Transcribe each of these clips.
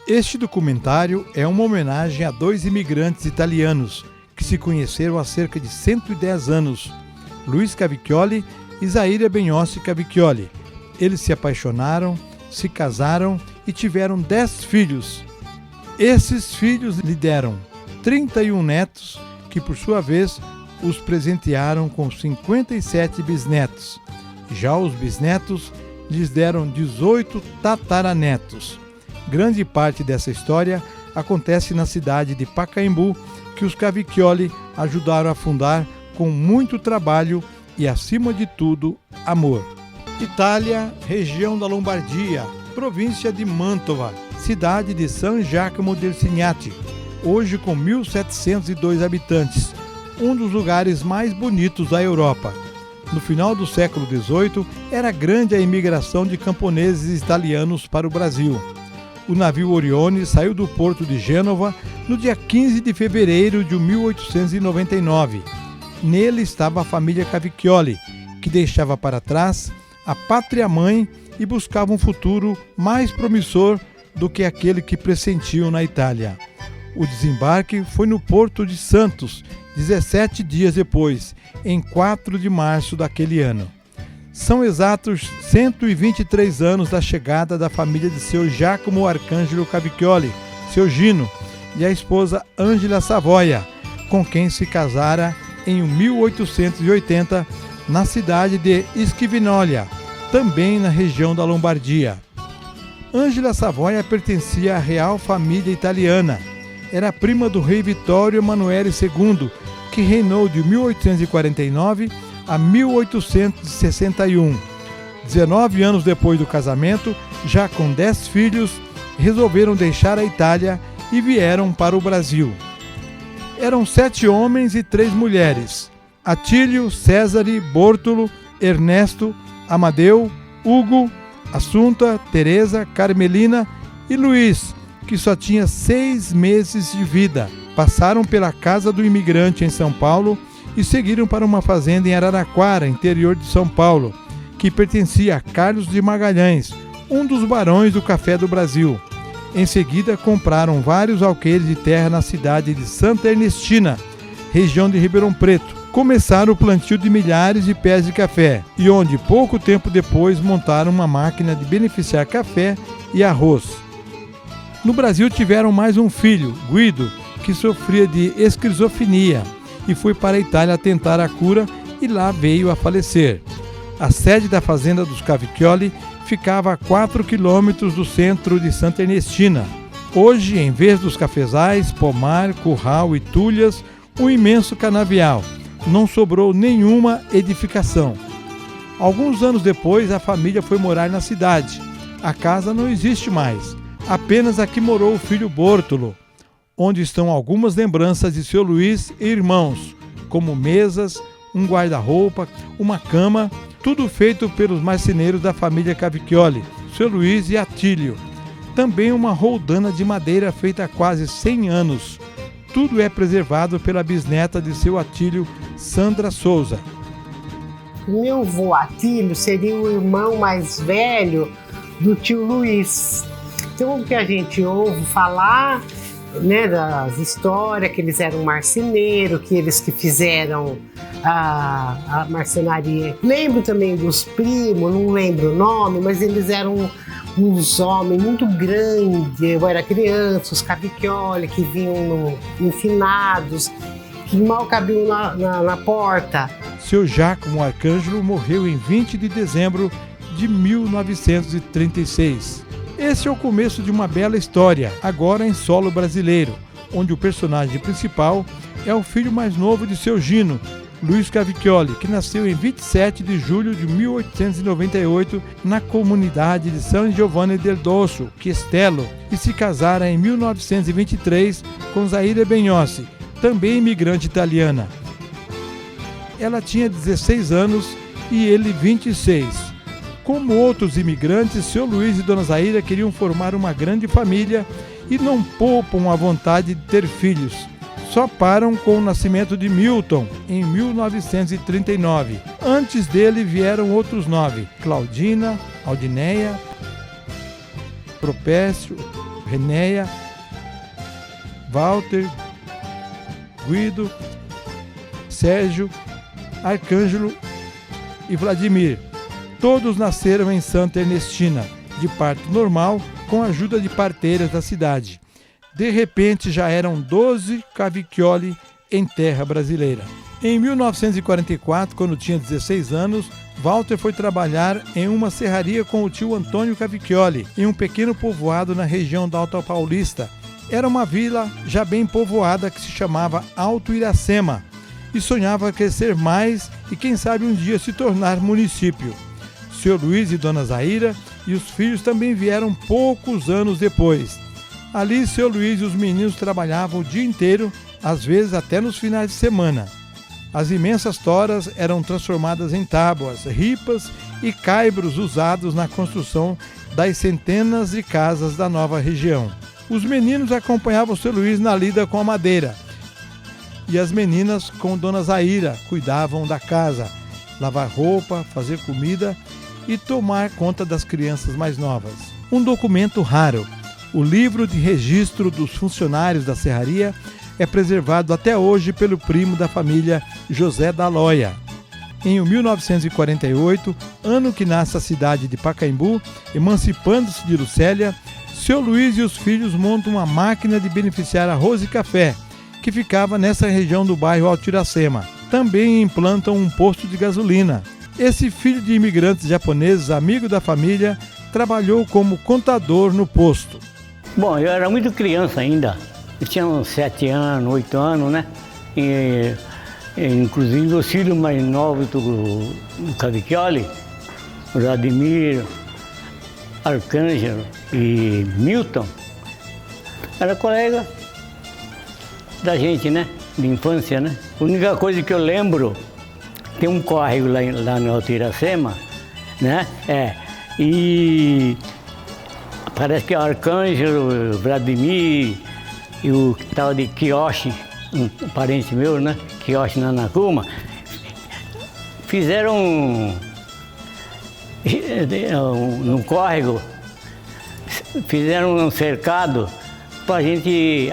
Este documentário é uma homenagem a dois imigrantes italianos que se conheceram há cerca de 110 anos, Luiz Cavicchioli e Zaira Benhossi Cavicchioli. Eles se apaixonaram, se casaram e tiveram 10 filhos. Esses filhos lhe deram 31 netos, que por sua vez os presentearam com 57 bisnetos. Já os bisnetos lhes deram 18 tataranetos. Grande parte dessa história acontece na cidade de Pacaembu, que os Cavicchioli ajudaram a fundar com muito trabalho e, acima de tudo, amor. Itália, região da Lombardia, província de Mantova, cidade de San Giacomo del Signati, hoje com 1.702 habitantes, um dos lugares mais bonitos da Europa. No final do século XVIII, era grande a imigração de camponeses italianos para o Brasil. O navio Orione saiu do porto de Gênova no dia 15 de fevereiro de 1899. Nele estava a família Cavicchioli, que deixava para trás a pátria-mãe e buscava um futuro mais promissor do que aquele que pressentiam na Itália. O desembarque foi no Porto de Santos, 17 dias depois, em 4 de março daquele ano. São exatos 123 anos da chegada da família de seu Giacomo Arcangelo Cavicchioli, seu Gino, e a esposa Angela Savoia, com quem se casara em 1880 na cidade de Schiavinolia, também na região da Lombardia. Angela Savoia pertencia à real família italiana. Era prima do rei Vittorio Emanuele II, que reinou de 1849 a 1861. 19 anos depois do casamento, já com 10 filhos, resolveram deixar a Itália e vieram para o Brasil. Eram 7 homens e 3 mulheres: Atílio, Césare, Bortolo, Ernesto, Amadeu, Hugo, Assunta, Teresa, Carmelina e Luiz, que só tinha 6 meses de vida. Passaram pela casa do imigrante em São Paulo e seguiram para uma fazenda em Araraquara, interior de São Paulo, que pertencia a Carlos de Magalhães, um dos barões do café do Brasil. Em seguida, compraram vários alqueires de terra na cidade de Santa Ernestina, região de Ribeirão Preto. Começaram o plantio de milhares de pés de café, e onde pouco tempo depois montaram uma máquina de beneficiar café e arroz. No Brasil tiveram mais um filho, Guido, que sofria de esquizofrenia e foi para a Itália tentar a cura e lá veio a falecer. A sede da fazenda dos Cavicchioli ficava a 4 quilômetros do centro de Santa Ernestina. Hoje, em vez dos cafezais, pomar, curral e tulhas, um imenso canavial. Não sobrou nenhuma edificação. Alguns anos depois, a família foi morar na cidade. A casa não existe mais. Apenas aqui morou o filho Bortolo, onde estão algumas lembranças de seu Luiz e irmãos, como mesas, um guarda-roupa, uma cama, tudo feito pelos marceneiros da família Cavicchioli, seu Luiz e Atílio. Também uma roldana de madeira feita há quase 100 anos. Tudo é preservado pela bisneta de seu Atílio, Sandra Souza. Meu avô Atílio seria o irmão mais velho do tio Luiz. Então, o que a gente ouve falar, né, das histórias, que eles eram marceneiros, que eles que fizeram a marcenaria. Lembro também dos primos, não lembro o nome, mas eles eram uns homens muito grandes. Eu era criança, os Cavicchioli, que vinham enfinados, que mal cabiam na porta. Seu Giacomo Arcangelo morreu em 20 de dezembro de 1936. Esse é o começo de uma bela história, agora em solo brasileiro, onde o personagem principal é o filho mais novo de seu Gino, Luiz Cavicchioli, que nasceu em 27 de julho de 1898 na comunidade de San Giovanni del Dosso, Chiastello, e se casara em 1923 com Zaira Benhossi, também imigrante italiana. Ela tinha 16 anos e ele 26. Como outros imigrantes, seu Luiz e dona Zaira queriam formar uma grande família e não poupam a vontade de ter filhos. Só param com o nascimento de Milton, em 1939. Antes dele vieram outros 9, Claudina, Aldineia, Propécio, Renéia, Walter, Guido, Sérgio, Arcângelo e Vladimir. Todos nasceram em Santa Ernestina, de parto normal, com a ajuda de parteiras da cidade. De repente já eram 12 Cavicchioli em terra brasileira. Em 1944, quando tinha 16 anos, Walter foi trabalhar em uma serraria com o tio Antônio Cavicchioli, em um pequeno povoado na região da Alta Paulista. Era uma vila já bem povoada que se chamava Alto Iracema e sonhava crescer mais e quem sabe um dia se tornar município. Seu Luiz e Dona Zaira e os filhos também vieram poucos anos depois. Ali, seu Luiz e os meninos trabalhavam o dia inteiro, às vezes até nos finais de semana. As imensas toras eram transformadas em tábuas, ripas e caibros usados na construção das centenas de casas da nova região. Os meninos acompanhavam seu Luiz na lida com a madeira e as meninas com Dona Zaira cuidavam da casa, lavar roupa, fazer comida e tomar conta das crianças mais novas. Um documento raro, o livro de registro dos funcionários da serraria, é preservado até hoje pelo primo da família, José da Loia. Em 1948, ano que nasce a cidade de Pacaembu, emancipando-se de Lucélia, seu Luiz e os filhos montam uma máquina de beneficiar arroz e café, que ficava nessa região do bairro Alto Iracema. Também implantam um posto de gasolina. Esse filho de imigrantes japoneses, amigo da família, trabalhou como contador no posto. Bom, eu era muito criança ainda. Eu tinha uns 7 anos, 8 anos, né? Inclusive os filhos mais novos do Cavicchioli, Vladimir, Arcângelo e Milton, era colega da gente, né? De infância, né? A única coisa que eu lembro, tem um córrego lá no Alto Iracema, né? E parece que o Arcângelo, Vladimir e o tal de Kiyoshi, um parente meu, né? Kiyoshi Nanakuma, fizeram no córrego, fizeram um cercado para a gente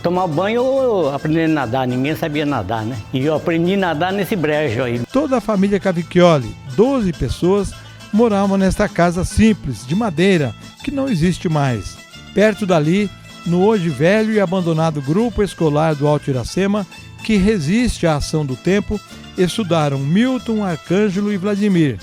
tomar banho ou aprender a nadar. Ninguém sabia nadar, né? E eu aprendi a nadar nesse brejo aí. Toda a família Cavicchioli, 12 pessoas, moravam nesta casa simples, de madeira, que não existe mais. Perto dali, no hoje velho e abandonado grupo escolar do Alto Iracema, que resiste à ação do tempo, estudaram Milton, Arcângelo e Vladimir.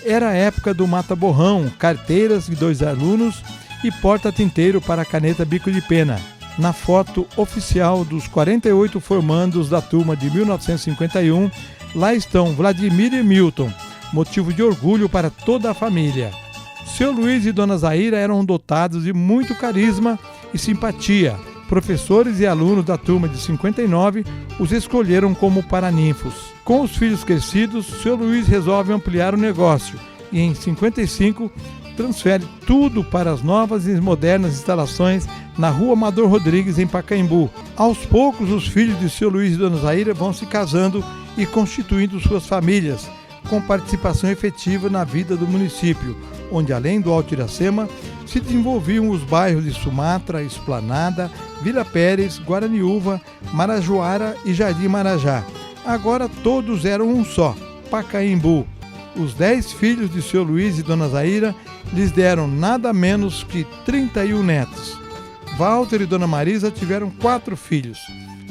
Era a época do mata-borrão, carteiras de 2 alunos e porta-tinteiro para a caneta bico de pena. Na foto oficial dos 48 formandos da turma de 1951, lá estão Vladimir e Milton, motivo de orgulho para toda a família. Seu Luiz e Dona Zaira eram dotados de muito carisma e simpatia. Professores e alunos da turma de 59 os escolheram como paraninfos. Com os filhos crescidos, seu Luiz resolve ampliar o negócio e em 55 transfere tudo para as novas e modernas instalações na Rua Amador Rodrigues, em Pacaembu. Aos poucos, os filhos de seu Luiz e Dona Zaira vão se casando e constituindo suas famílias, com participação efetiva na vida do município, onde além do Alto Iracema, se desenvolviam os bairros de Sumatra, Esplanada, Vila Pérez, Guaraniúva, Marajoara e Jardim Marajá. Agora todos eram um só, Pacaembu. Os 10 filhos de seu Luiz e Dona Zaira lhes deram nada menos que 31 netos. Walter e Dona Marisa tiveram 4 filhos,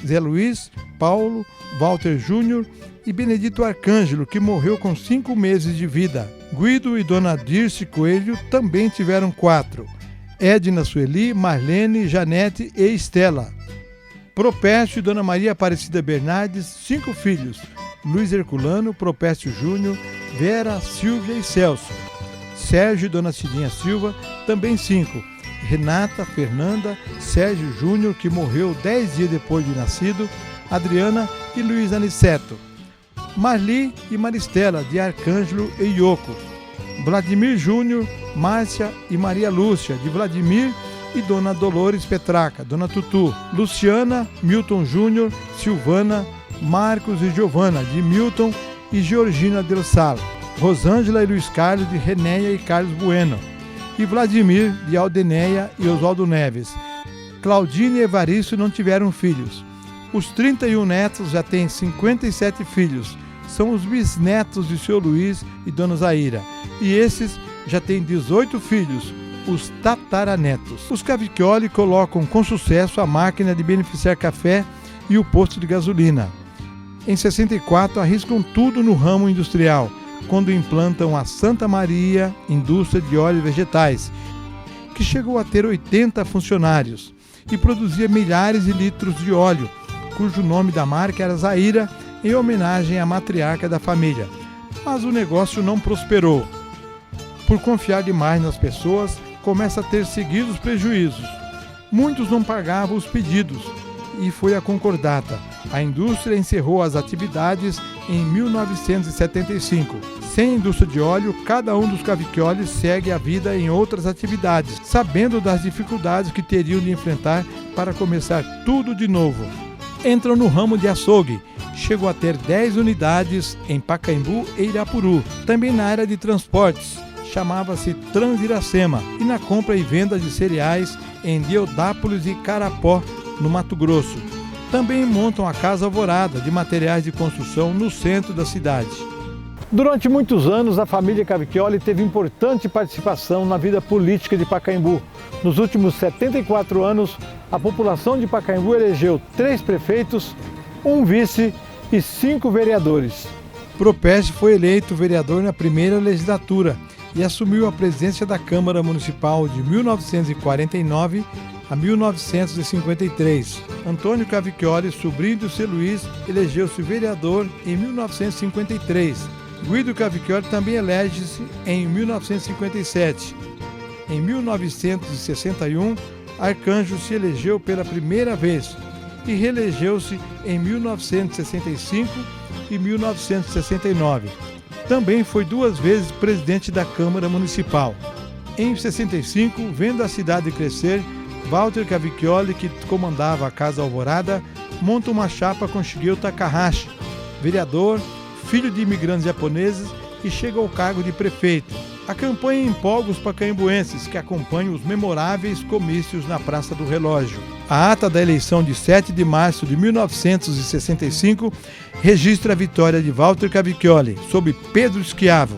Zé Luiz, Paulo, Walter Júnior e Benedito Arcângelo, que morreu com 5 meses de vida. Guido e Dona Dirce Coelho também tiveram 4, Edna Sueli, Marlene, Janete e Estela. Propécio e Dona Maria Aparecida Bernardes, 5 filhos, Luiz Herculano, Propécio Júnior, Vera, Silvia e Celso. Sérgio e Dona Cidinha Silva, também 5, Renata, Fernanda, Sérgio Júnior, que morreu 10 dias depois de nascido, Adriana e Luiz Aniceto. Marli e Maristela, de Arcângelo e Ioco. Vladimir Júnior, Márcia e Maria Lúcia, de Vladimir e Dona Dolores Petraca, Dona Tutu. Luciana, Milton Júnior, Silvana, Marcos e Giovana, de Milton e Georgina Del Sal. Rosângela e Luiz Carlos, de Renéia e Carlos Bueno. e Vladimir, de Aldenéia e Oswaldo Neves. Claudine e Evaristo não tiveram filhos. Os 31 netos já têm 57 filhos. São os bisnetos de seu Luiz e Dona Zaira. E esses já têm 18 filhos, os tataranetos. Os Cavicchioli colocam com sucesso a máquina de beneficiar café e o posto de gasolina. Em 64, arriscam tudo no ramo industrial, quando implantam a Santa Maria Indústria de Óleos Vegetais, que chegou a ter 80 funcionários e produzia milhares de litros de óleo, cujo nome da marca era Zaira, em homenagem à matriarca da família. Mas o negócio não prosperou. Por confiar demais nas pessoas, começa a ter seguidos prejuízos. Muitos não pagavam os pedidos e foi a concordata. A indústria encerrou as atividades em 1975. Sem a indústria de óleo, cada um dos Cavicchioli segue a vida em outras atividades, sabendo das dificuldades que teriam de enfrentar para começar tudo de novo. Entram no ramo de açougue. Chegou a ter 10 unidades em Pacaembu e Irapuru. Também na área de transportes, chamava-se Transiracema, e na compra e venda de cereais em Deodápolis e Carapó, no Mato Grosso. Também montam a Casa Alvorada, de materiais de construção, no centro da cidade. Durante muitos anos, a família Cavicchioli teve importante participação na vida política de Pacaembu. Nos últimos 74 anos, a população de Pacaembu elegeu 3 prefeitos, 1 vice e 5 vereadores. Propeste foi eleito vereador na primeira legislatura e assumiu a presidência da Câmara Municipal de 1949 a 1953. Antônio Cavicchioli, sobrinho do seu Luiz, elegeu-se vereador em 1953. Guido Cavicchioli também elege-se em 1957. Em 1961, Arcanjo se elegeu pela primeira vez e reelegeu-se em 1965 e 1969. Também foi 2 vezes presidente da Câmara Municipal. Em 65, vendo a cidade crescer, Walter Cavicchioli, que comandava a Casa Alvorada, monta uma chapa com Shigeo Takahashi, vereador, filho de imigrantes japoneses, e chega ao cargo de prefeito. A campanha empolga os pacaembuenses, que acompanham os memoráveis comícios na Praça do Relógio. A ata da eleição de 7 de março de 1965 registra a vitória de Walter Cavicchioli sobre Pedro Schiavo,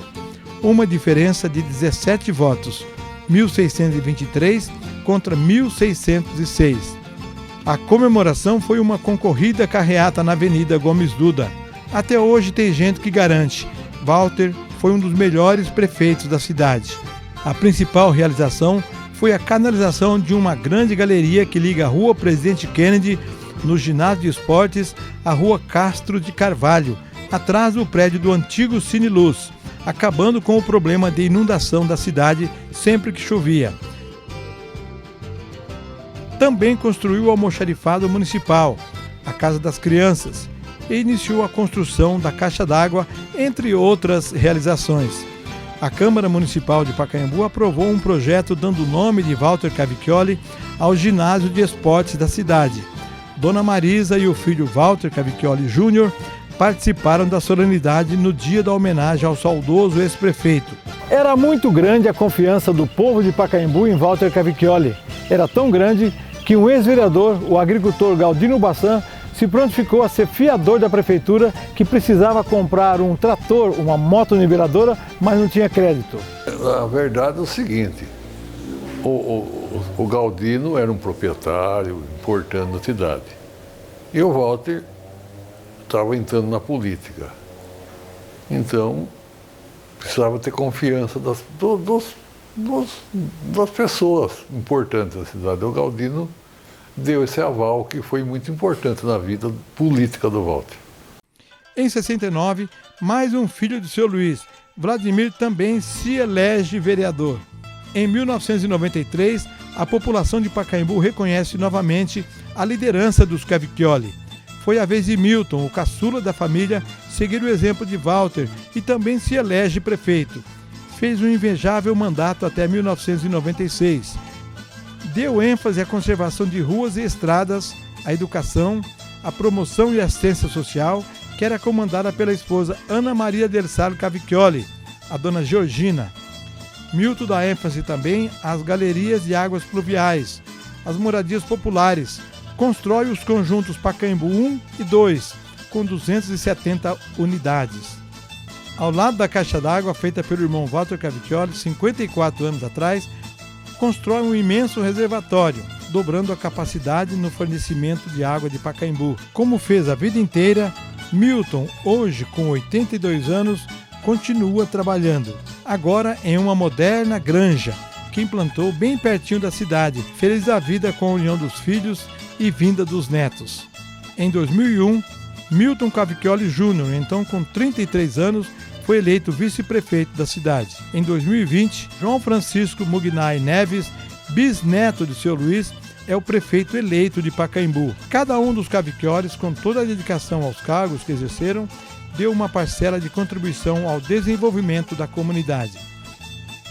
uma diferença de 17 votos, 1.623 contra 1.606. A comemoração foi uma concorrida carreata na Avenida Gomes Duda. Até hoje tem gente que garante: Walter foi um dos melhores prefeitos da cidade. A principal realização foi a canalização de uma grande galeria que liga a Rua Presidente Kennedy, no Ginásio de Esportes, à Rua Castro de Carvalho, atrás do prédio do antigo Cine Luz, acabando com o problema de inundação da cidade sempre que chovia. Também construiu o almoxarifado municipal, a Casa das Crianças, e iniciou a construção da caixa d'água, entre outras realizações. A Câmara Municipal de Pacaembu aprovou um projeto dando o nome de Walter Cavicchioli ao ginásio de esportes da cidade. Dona Marisa e o filho Walter Cavicchioli Júnior participaram da solenidade no dia da homenagem ao saudoso ex-prefeito. Era muito grande a confiança do povo de Pacaembu em Walter Cavicchioli. Era tão grande que um ex-vereador, o agricultor Galdino Bassan, se prontificou a ser fiador da prefeitura, que precisava comprar um trator, uma motoniveladora, mas não tinha crédito. A verdade é o seguinte: o Galdino era um proprietário importante na cidade e o Walter estava entrando na política. Então, precisava ter confiança das pessoas importantes da cidade. O Galdino deu esse aval que foi muito importante na vida política do Walter. Em 69, mais um filho de seu Luiz, Vladimir, também se elege vereador. Em 1993, a população de Pacaembu reconhece novamente a liderança dos Cavicchioli. Foi a vez de Milton, o caçula da família, seguir o exemplo de Walter e também se elege prefeito. Fez um invejável mandato até 1996. Deu ênfase à conservação de ruas e estradas, à educação, à promoção e assistência social, que era comandada pela esposa Ana Maria del Sal Cavicchioli, a dona Georgina. Milton dá ênfase também às galerias de águas pluviais, às moradias populares, constrói os conjuntos Pacaembu 1 e 2, com 270 unidades. Ao lado da caixa d'água feita pelo irmão Walter Cavicchioli, 54 anos atrás, constrói um imenso reservatório, dobrando a capacidade no fornecimento de água de Pacaembu. Como fez a vida inteira, Milton, hoje com 82 anos, continua trabalhando, agora em uma moderna granja, que implantou bem pertinho da cidade, feliz da vida com a união dos filhos e vinda dos netos. Em 2001, Milton Cavicchioli Júnior, então com 33 anos, foi eleito vice-prefeito da cidade. Em 2020, João Francisco Mugnai Neves, bisneto de seu Luiz, é o prefeito eleito de Pacaembu. Cada um dos Cavicchiolis, com toda a dedicação aos cargos que exerceram, deu uma parcela de contribuição ao desenvolvimento da comunidade.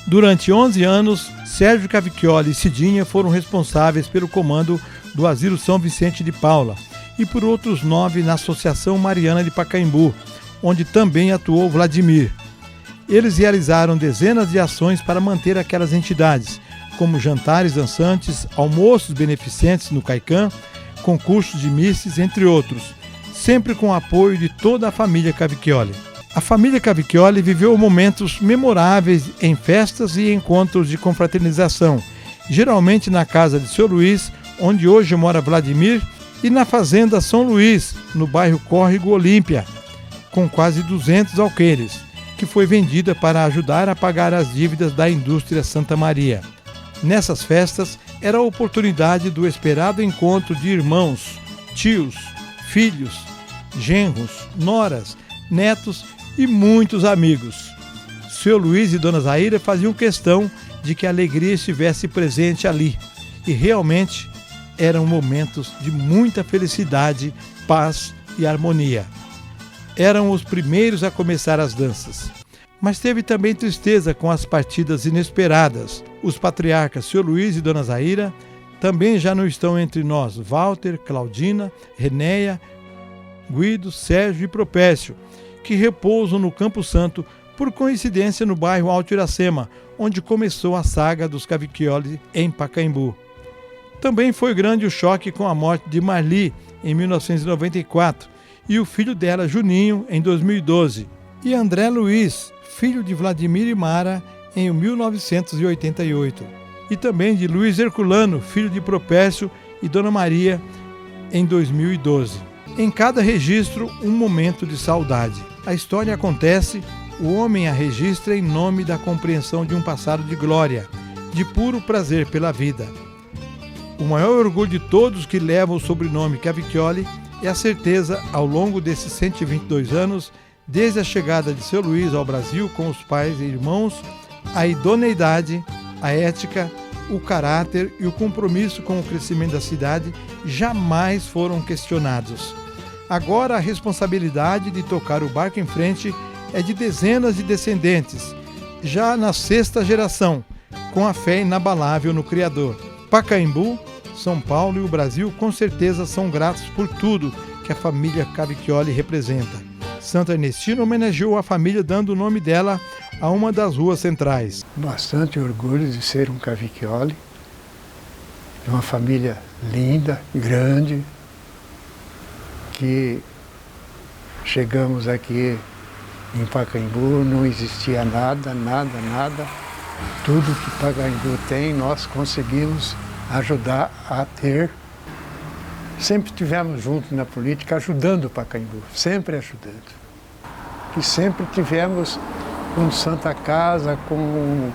Durante 11 anos, Sérgio Cavicchioli e Cidinha foram responsáveis pelo comando do Asilo São Vicente de Paula e por outros 9 na Associação Mariana de Pacaembu, onde também atuou Vladimir. Eles realizaram dezenas de ações para manter aquelas entidades, como jantares dançantes, almoços beneficentes no Caicã, concursos de misses, entre outros, sempre com o apoio de toda a família Cavicchioli. A família Cavicchioli viveu momentos memoráveis em festas e encontros de confraternização, geralmente na casa de seu Luiz, onde hoje mora Vladimir, e na fazenda São Luís, no bairro Córrego Olímpia, com quase 200 alqueires, que foi vendida para ajudar a pagar as dívidas da indústria Santa Maria. Nessas festas, era a oportunidade do esperado encontro de irmãos, tios, filhos, genros, noras, netos e muitos amigos. Seu Luiz e Dona Zaira faziam questão de que a alegria estivesse presente ali, e realmente eram momentos de muita felicidade, paz e harmonia. Eram os primeiros a começar as danças. Mas teve também tristeza com as partidas inesperadas. Os patriarcas Seu Luiz e Dona Zaira também já não estão entre nós. Walter, Claudina, Renéia, Guido, Sérgio e Propécio, que repousam no Campo Santo, por coincidência no bairro Alto Iracema, onde começou a saga dos Cavicchioli em Pacaembu. Também foi grande o choque com a morte de Marli, em 1994, e o filho dela, Juninho, em 2012, e André Luiz, filho de Vladimir e Mara, em 1988, e também de Luiz Herculano, filho de Propécio e Dona Maria, em 2012. Em cada registro, um momento de saudade. A história acontece, o homem a registra em nome da compreensão de um passado de glória, de puro prazer pela vida. O maior orgulho de todos que levam o sobrenome Cavicchioli é a certeza, ao longo desses 122 anos, desde a chegada de seu Luiz ao Brasil com os pais e irmãos, a idoneidade, a ética, o caráter e o compromisso com o crescimento da cidade jamais foram questionados. Agora a responsabilidade de tocar o barco em frente é de dezenas de descendentes, já na 6ª geração, com a fé inabalável no Criador. Pacaembu, São Paulo e o Brasil com certeza são gratos por tudo que a família Cavicchioli representa. Santo Ernestina homenageou a família dando o nome dela a uma das ruas centrais. Bastante orgulho de ser um Cavicchioli, de uma família linda, grande, que chegamos aqui em Pacaembu, não existia nada. Tudo que Pacaembu tem, nós conseguimos ajudar a ter. Sempre estivemos juntos na política, ajudando o Pacaembu, sempre ajudando. E sempre tivemos com Santa Casa, com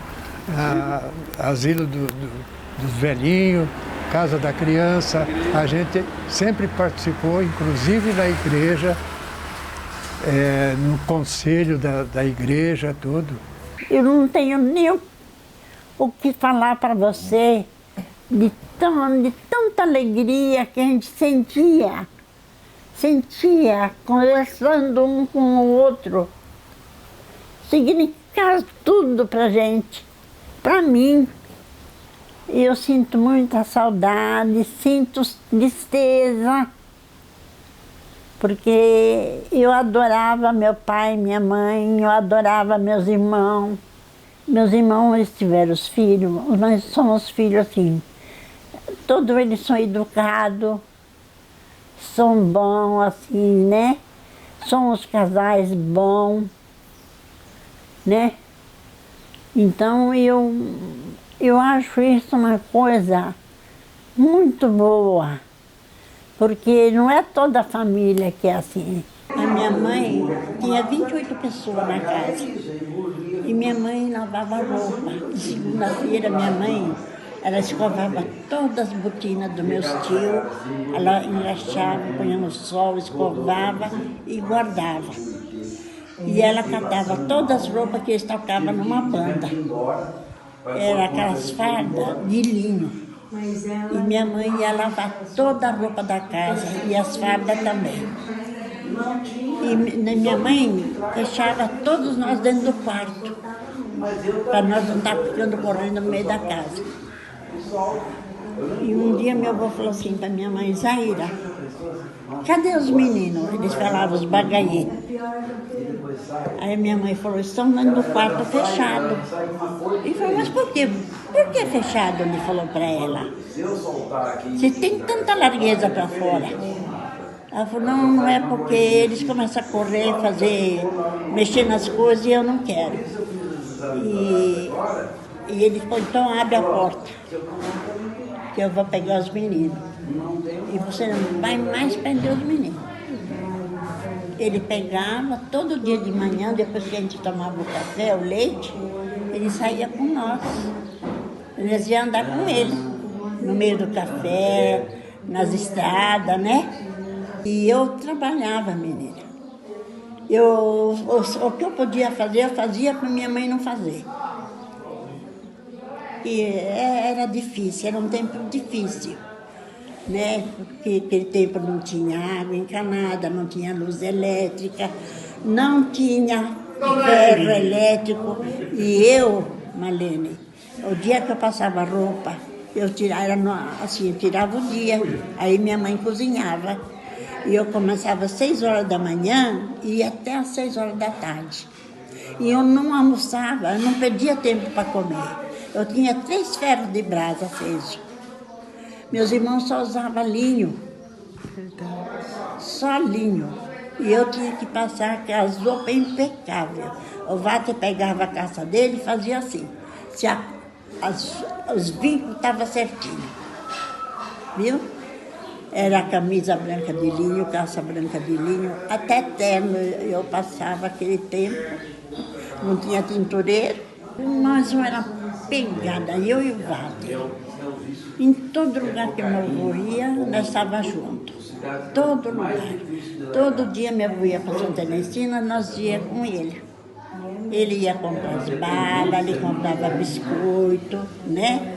asilo dos velhinhos, Casa da Criança. A gente sempre participou, inclusive da igreja, no conselho da igreja, tudo. Eu não tenho nem o que falar para você de tanta alegria que a gente sentia conversando um com o outro. Significava tudo para gente, para mim. Eu sinto muita saudade, sinto tristeza, porque eu adorava meu pai, minha mãe, eu adorava meus irmãos. Meus irmãos, eles tiveram os filhos, nós somos filhos assim. Todos eles são educados, são bons assim, né? São os casais bons, né? Então eu acho isso uma coisa muito boa, porque não é toda a família que é assim. A minha mãe tinha 28 pessoas na casa e minha mãe lavava roupa. De segunda-feira minha mãe, ela escovava todas as botinas dos meus tios, ela engraxava, punha no sol, escovava e guardava. E ela catava todas as roupas que eles tocavam numa banda. Era aquelas fardas de linho. E minha mãe ia lavar toda a roupa da casa e as fardas também. E minha mãe fechava todos nós dentro do quarto, para nós não estar ficando correndo no meio da casa. E um dia meu avô falou assim para minha mãe, Zaira, cadê os meninos? Eles falavam, os bagaieiros. Aí minha mãe falou, estão dentro do quarto fechado. E falou, mas por quê? Por que fechado? Ele falou para ela. Você tem tanta largueza para fora. Ela falou, não é porque eles começam a correr, mexer nas coisas e eu não quero. E ele falou, então abre a porta, que eu vou pegar os meninos. E você não vai mais prender os meninos. Ele pegava todo dia de manhã, depois que a gente tomava o café, o leite, ele saía com nós. Nós iam andar com ele, no meio do café, nas estradas, né? E eu trabalhava, menina. O que eu podia fazer, eu fazia para minha mãe não fazer. E era difícil, era um tempo difícil, né? Porque aquele tempo não tinha água encanada, não tinha luz elétrica, não tinha ferro elétrico. E eu, Marlene, o dia que eu passava roupa, eu tirava o dia, aí minha mãe cozinhava. E eu começava às 6 horas da manhã e ia até às 6 horas da tarde. E eu não almoçava, eu não perdia tempo para comer. Eu tinha 3 ferros de brasa acesos. Meus irmãos só usavam linho. Só linho. E eu tinha que passar aquelas roupas impecáveis. O Walter pegava a caça dele e fazia assim. Se os vincos estavam certinhos. Viu? Era camisa branca de linho, calça branca de linho, até terno eu passava aquele tempo, não tinha tintureiro. Nós era pegada, eu e o Walter. Em todo lugar que meu avô ia, nós estávamos juntos. Todo lugar. Todo dia meu avô ia para Santa Ernestina, nós íamos com ele. Ele ia comprar as balas, ele comprava biscoito, né?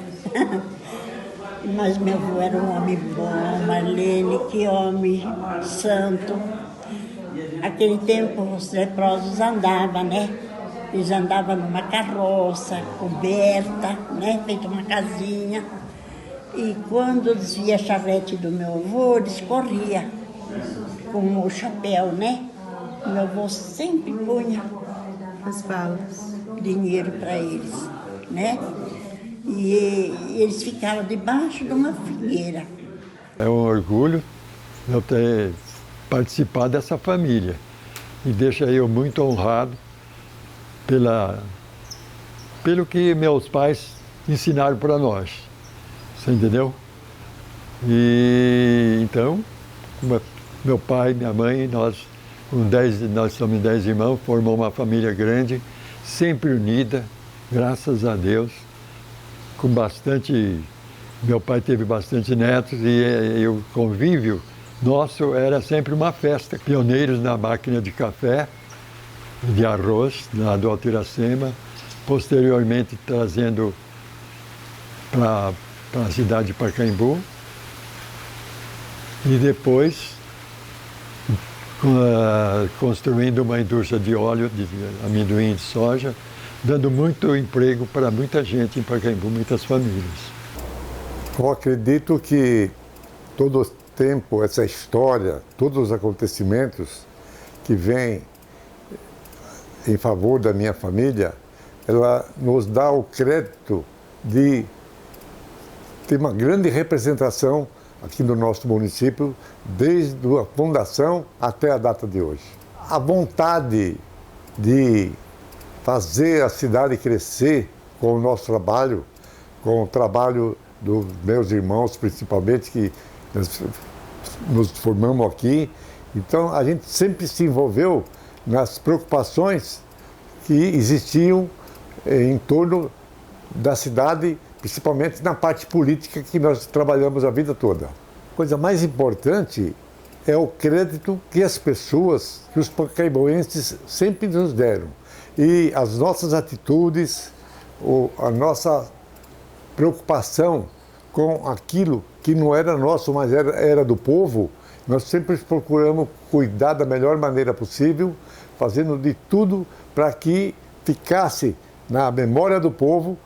Mas meu avô era um homem bom, Marlene, que homem santo. Aquele tempo os leprosos andavam, né? Eles andavam numa carroça, coberta, né? Feito uma casinha. E quando eles viam a charrete do meu avô, eles corriam com o chapéu, né? Meu avô sempre punha as balas, dinheiro para eles, né? E eles ficavam debaixo de uma figueira. É um orgulho eu ter participado dessa família. E deixa eu muito honrado pelo que meus pais ensinaram para nós. Você entendeu? E então, meu pai, minha mãe, nós somos 10 irmãos, formamos uma família grande, sempre unida, graças a Deus. Meu pai teve bastante netos e o convívio nosso era sempre uma festa. Pioneiros na máquina de café, de arroz, lá do Alto Iracema, posteriormente trazendo para a cidade de Pacaembu e depois construindo uma indústria de óleo, de amendoim e de soja, dando muito emprego para muita gente em Pacaembu, muitas famílias. Eu acredito que todo o tempo, essa história, todos os acontecimentos que vêm em favor da minha família, ela nos dá o crédito de ter uma grande representação aqui no nosso município, desde a fundação até a data de hoje. A vontade de fazer a cidade crescer com o nosso trabalho, com o trabalho dos meus irmãos, principalmente, que nos formamos aqui. Então, a gente sempre se envolveu nas preocupações que existiam em torno da cidade, principalmente na parte política que nós trabalhamos a vida toda. A coisa mais importante é o crédito que as pessoas, que os pacaembuenses sempre nos deram. E as nossas atitudes, a nossa preocupação com aquilo que não era nosso, mas era do povo, nós sempre procuramos cuidar da melhor maneira possível, fazendo de tudo para que ficasse na memória do povo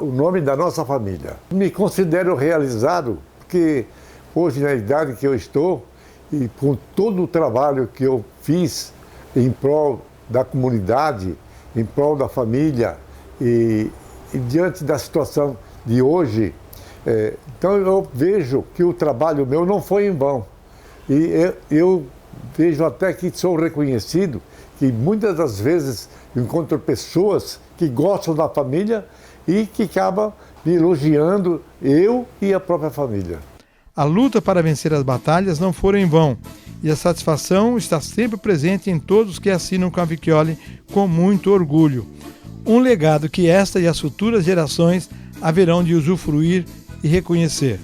o nome da nossa família. Me considero realizado, porque hoje, na idade que eu estou, e com todo o trabalho que eu fiz em prol da comunidade, em prol da família, e diante da situação de hoje, então eu vejo que o trabalho meu não foi em vão. E eu vejo até que sou reconhecido, que muitas das vezes encontro pessoas que gostam da família e que acabam me elogiando, eu e a própria família. A luta para vencer as batalhas não foi em vão, e a satisfação está sempre presente em todos que assinam com a Vecchioli com muito orgulho. Um legado que esta e as futuras gerações haverão de usufruir e reconhecer.